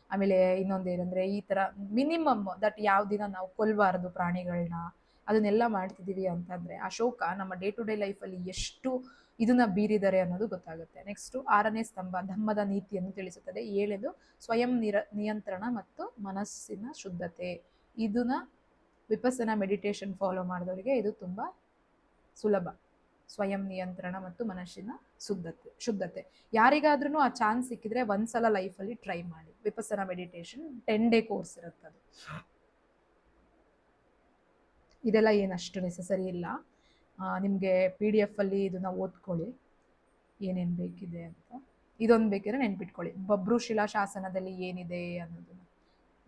ಆಮೇಲೆ ಇನ್ನೊಂದು ಏನಂದರೆ ಈ ಥರ ಮಿನಿಮಮ್ ದಟ್ ಯಾವ ದಿನ ನಾವು ಕೊಲ್ಲಬಾರ್ದು ಪ್ರಾಣಿಗಳನ್ನ, ಅದನ್ನೆಲ್ಲ ಮಾಡ್ತಿದ್ದೀವಿ ಅಂತಂದರೆ ಅಶೋಕ ನಮ್ಮ ಡೇ ಟು ಡೇ ಲೈಫಲ್ಲಿ ಎಷ್ಟು ಇದನ್ನು ಬೀರಿದ್ದಾರೆ ಅನ್ನೋದು ಗೊತ್ತಾಗುತ್ತೆ. ನೆಕ್ಸ್ಟು 6ನೇ ಸ್ತಂಭ ಧಮ್ಮದ ನೀತಿಯನ್ನು ತಿಳಿಸುತ್ತದೆ. 7ನೇದು ಸ್ವಯಂ ನಿಯಂತ್ರಣ ಮತ್ತು ಮನಸ್ಸಿನ ಶುದ್ಧತೆ. ಇದನ್ನ ವಿಪಸ್ಸನ ಮೆಡಿಟೇಷನ್ ಫಾಲೋ ಮಾಡಿದವರಿಗೆ ಇದು ತುಂಬ ಸುಲಭ. ಸ್ವಯಂ ನಿಯಂತ್ರಣ ಮತ್ತು ಮನಸ್ಸಿನ ಶುದ್ಧತೆ. ಯಾರಿಗಾದ್ರೂ ಆ ಚಾನ್ಸ್ ಸಿಕ್ಕಿದ್ರೆ ಒಂದ್ಸಲ ಲೈಫಲ್ಲಿ ಟ್ರೈ ಮಾಡಿ. ವಿಪಸ್ಸನ ಮೆಡಿಟೇಷನ್ 10 ಡೇ ಕೋರ್ಸ್ ಇರುತ್ತದು. ಇದೆಲ್ಲ ಏನಷ್ಟು ನೆಸಸರಿ ಇಲ್ಲ. ನಿಮಗೆ PDF ಅಲ್ಲಿ ಇದನ್ನ ಓದ್ಕೊಳ್ಳಿ ಏನೇನು ಬೇಕಿದೆ ಅಂತ. ಇದೊಂದು ಬೇಕಿದ್ರೆ ನೆನ್ಪಿಟ್ಕೊಳ್ಳಿ, ಬಬ್ರು ಶಿಲಾಶಾಸನದಲ್ಲಿ ಏನಿದೆ ಅನ್ನೋದನ್ನು.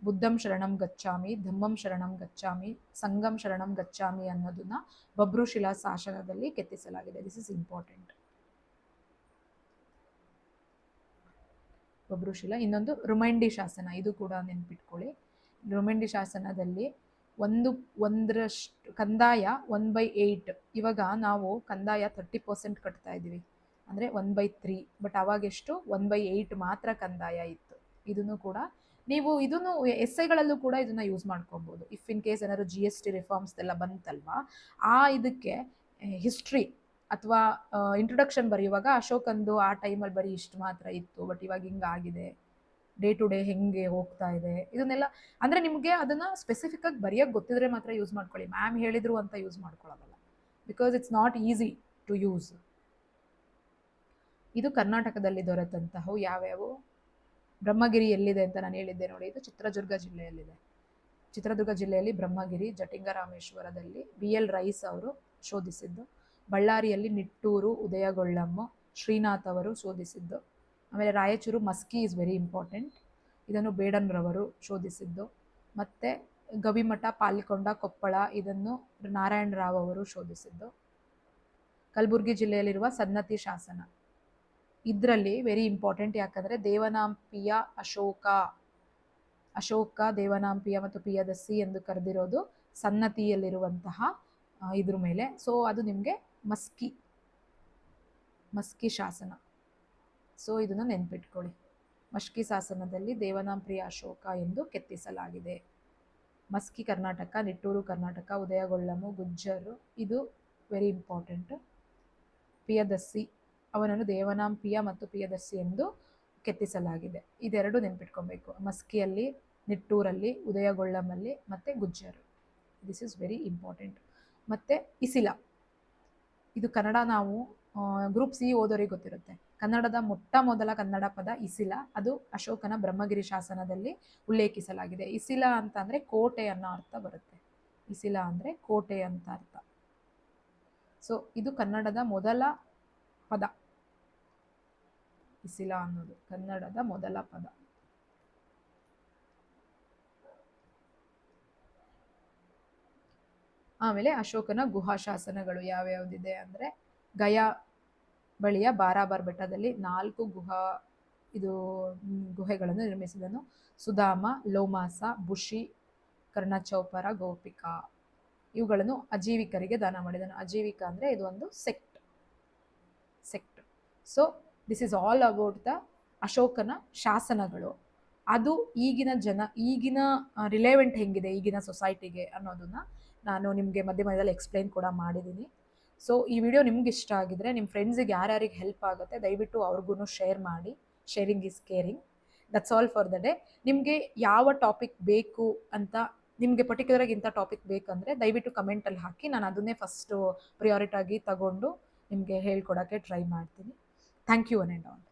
ಬುದ್ಧಂ ಶರಣಂ ಗಚ್ಚಾಮಿ, ಧಮ್ಮಂ ಶರಣಂ ಗಚ್ಚಾಮಿ, ಸಂಘಂ ಶರಣಂ ಗಚ್ಚಾಮಿ ಅನ್ನೋದನ್ನ ಬಬ್ರು ಶಿಲಾ ಶಾಸನದಲ್ಲಿ ಕೆತ್ತಿಸಲಾಗಿದೆ. This is important. ಬಬ್ರು ಶಿಲಾ. ಇನ್ನೊಂದು ರುಮೈಂಡಿ ಶಾಸನ, ಇದು ಕೂಡ ನೆನ್ಪಿಟ್ಕೊಳ್ಳಿ. ರುಮೈಂಡಿ ಶಾಸನದಲ್ಲಿ ಒಂದರಷ್ಟು ಕಂದಾಯ 1/8. ಇವಾಗ ನಾವು ಕಂದಾಯ 30% ಕಟ್ತಾ ಇದ್ದೀವಿ, ಅಂದರೆ 1/3. ಬಟ್ ಅವಾಗೆಷ್ಟು 1/8 ಮಾತ್ರ ಕಂದಾಯ ಇತ್ತು. ಇದನ್ನು ಕೂಡ ನೀವು ಇದನ್ನು ಎಸ್ಸೆಗಳಲ್ಲೂ ಕೂಡ ಇದನ್ನ ಯೂಸ್ ಮಾಡ್ಕೊಬೋದು. ಇಫ್ ಇನ್ ಕೇಸ್ ಏನಾದ್ರು GST ರಿಫಾರ್ಮ್ಸ್ ಎಲ್ಲ ಬಂತಲ್ವಾ, ಆ ಇದಕ್ಕೆ ಹಿಸ್ಟ್ರಿ ಅಥವಾ ಇಂಟ್ರೊಡಕ್ಷನ್ ಬರೆಯುವಾಗ ಅಶೋಕಂದು ಆ ಟೈಮಲ್ಲಿ ಬರೀ ಇಷ್ಟು ಮಾತ್ರ ಇತ್ತು, ಬಟ್ ಇವಾಗ ಹಿಂಗಾಗಿದೆ, ಡೇ ಟು ಡೇ ಹೆಂಗೆ ಹೋಗ್ತಾ ಇದೆ, ಇದನ್ನೆಲ್ಲ ಅಂದರೆ ನಿಮಗೆ ಅದನ್ನು ಸ್ಪೆಸಿಫಿಕ್ ಆಗಿ ಬರೆಯೋಕ್ಕೆ ಗೊತ್ತಿದ್ರೆ ಮಾತ್ರ ಯೂಸ್ ಮಾಡ್ಕೊಳ್ಳಿ. ಮ್ಯಾಮ್ ಹೇಳಿದ್ರು ಅಂತ ಯೂಸ್ ಮಾಡ್ಕೊಳ್ಳೋದಲ್ಲ, because it's not easy to use. ಇದು ಕರ್ನಾಟಕದಲ್ಲಿ ದೊರೆತಂತಹವು ಯಾವ್ಯಾವು. ಬ್ರಹ್ಮಗಿರಿ ಎಲ್ಲಿದೆ ಅಂತ ನಾನು ಹೇಳಿದ್ದೆ ನೋಡಿ, ಇದು ಚಿತ್ರದುರ್ಗ ಜಿಲ್ಲೆಯಲ್ಲಿದೆ. ಚಿತ್ರದುರ್ಗ ಜಿಲ್ಲೆಯಲ್ಲಿ ಬ್ರಹ್ಮಗಿರಿ, ಜಟಿಂಗರಾಮೇಶ್ವರದಲ್ಲಿ BL ರೈಸ್ ಅವರು ಶೋಧಿಸಿದ್ದು. ಬಳ್ಳಾರಿಯಲ್ಲಿ ನಿಟ್ಟೂರು, ಉದಯಗೊಳ್ಳಮ್ಮ, ಶ್ರೀನಾಥ್ ಅವರು ಶೋಧಿಸಿದ್ದು. ಆಮೇಲೆ Raichur Maski is very important, ಇದನ್ನು ಬೇಡನ್ರವರು ಶೋಧಿಸಿದ್ದು. ಮತ್ತು ಗವಿಮಠ, ಪಾಲ್ಕೊಂಡ, ಕೊಪ್ಪಳ ಇದನ್ನು ನಾರಾಯಣ ರಾವ್ ಅವರು ಶೋಧಿಸಿದ್ದು. ಕಲಬುರಗಿ ಜಿಲ್ಲೆಯಲ್ಲಿರುವ ಸನ್ನತಿ ಶಾಸನ ಇದರಲ್ಲಿ ವೆರಿ ಇಂಪಾರ್ಟೆಂಟ್, ಯಾಕಂದರೆ ದೇವನಾಂಪಿಯ ಅಶೋಕ ದೇವನಾಂಪಿಯ ಮತ್ತು ಪಿಯದಸ್ಸಿ ಎಂದು ಕರೆದಿರೋದು ಸನ್ನತಿಯಲ್ಲಿರುವಂತಹ ಇದ್ರ ಮೇಲೆ. ಸೊ ಅದು ನಿಮಗೆ ಮಸ್ಕಿ ಶಾಸನ. ಸೊ ಇದನ್ನು ನೆನ್ಪಿಟ್ಕೊಳ್ಳಿ. ಮಸ್ಕಿ ಶಾಸನದಲ್ಲಿ ದೇವನಾಂಪ್ರಿಯ ಅಶೋಕ ಎಂದು ಕೆತ್ತಿಸಲಾಗಿದೆ. ಮಸ್ಕಿ ಕರ್ನಾಟಕ, ನಿಟ್ಟೂರು ಕರ್ನಾಟಕ, ಉದಯಗೊಳ್ಳಮು ಗುಜ್ಜರು ಇದು ವೆರಿ ಇಂಪಾರ್ಟೆಂಟ್. ಪಿಯದಸ್ಸಿ ಅವನನ್ನು ದೇವನಾಂಪಿಯ ಮತ್ತು ಪಿಯದಸ್ಸಿ ಎಂದು ಕೆತ್ತಿಸಲಾಗಿದೆ. ಇದೆರಡು ನೆನ್ಪಿಟ್ಕೊಬೇಕು, ಮಸ್ಕಿಯಲ್ಲಿ, ನಿಟ್ಟೂರಲ್ಲಿ, ಉದಯಗೊಳ್ಳಮಲ್ಲಿ ಮತ್ತು Gujarra. This is very important. ಮತ್ತು ಇಸಿಲ, ಇದು ಕನ್ನಡ ನಾವು ಗ್ರೂಪ್ C ಓದೋರಿಗೆ ಗೊತ್ತಿರುತ್ತೆ. ಕನ್ನಡದ ಮೊಟ್ಟ ಮೊದಲ ಕನ್ನಡ ಪದ ಇಸಿಲ, ಅದು ಅಶೋಕನ ಬ್ರಹ್ಮಗಿರಿ ಶಾಸನದಲ್ಲಿ ಉಲ್ಲೇಖಿಸಲಾಗಿದೆ. ಇಸಿಲ ಅಂತ ಅಂದರೆ ಕೋಟೆ ಅನ್ನೋ ಅರ್ಥ ಬರುತ್ತೆ. ಇಸಿಲ ಅಂದರೆ ಕೋಟೆ ಅಂತ ಅರ್ಥ. ಸೊ ಇದು ಕನ್ನಡದ ಮೊದಲ ಪದ. ಇಸಿಲ ಅನ್ನೋದು ಕನ್ನಡದ ಮೊದಲ ಪದ. ಆಮೇಲೆ ಅಶೋಕನ ಗುಹಾಶಾಸನಗಳು ಯಾವ್ಯಾವುದಿದೆ ಅಂದರೆ, ಗಯಾ ಬಳಿಯ ಬಾರಾಬರ್ ಬೆಟ್ಟದಲ್ಲಿ 4 ಗುಹೆಗಳನ್ನು ನಿರ್ಮಿಸಿದನು. ಸುಧಾಮ, ಲೋಮಾಸ, ಬುಷಿ, ಕರ್ಣಚೌಪರ, ಗೋಪಿಕಾ ಇವುಗಳನ್ನು ಅಜೀವಿಕರಿಗೆ ದಾನ ಮಾಡಿದನು. ಅಜೀವಿಕ ಅಂದರೆ ಇದು ಒಂದು sect. So this is all about the ಅಶೋಕನ ಶಾಸನಗಳು. ಅದು ಈಗಿನ ರಿಲೆವೆಂಟ್ ಹೆಂಗಿದೆ ಈಗಿನ ಸೊಸೈಟಿಗೆ ಅನ್ನೋದನ್ನ ನಾನು ನಿಮಗೆ ಮಧ್ಯದಲ್ಲಿ ಎಕ್ಸ್ಪ್ಲೈನ್ ಕೂಡ ಮಾಡಿದ್ದೀನಿ. ಸೊ ಈ ವಿಡಿಯೋ ನಿಮ್ಗೆ ಇಷ್ಟ ಆಗಿದ್ರೆ ನಿಮ್ಮ ಫ್ರೆಂಡ್ಸಿಗೆ ಯಾರ್ಯಾರಿಗೆ ಹೆಲ್ಪ್ ಆಗುತ್ತೆ ದಯವಿಟ್ಟು ಅವ್ರಿಗೂ ಶೇರ್ ಮಾಡಿ. Sharing is caring. That's all for the day. ನಿಮಗೆ ಯಾವ ಟಾಪಿಕ್ ಬೇಕು ಅಂತ, ನಿಮಗೆ ಪರ್ಟಿಕ್ಯುಲರಾಗಿ ಇಂಥ ಟಾಪಿಕ್ ಬೇಕಂದರೆ ದಯವಿಟ್ಟು ಕಮೆಂಟಲ್ಲಿ ಹಾಕಿ, ನಾನು ಅದನ್ನೇ ಫಸ್ಟು ಪ್ರಿಯಾರಿಟಾಗಿ ತಗೊಂಡು ನಿಮಗೆ ಹೇಳ್ಕೊಡೋಕ್ಕೆ ಟ್ರೈ ಮಾಡ್ತೀನಿ. Thank you one and all.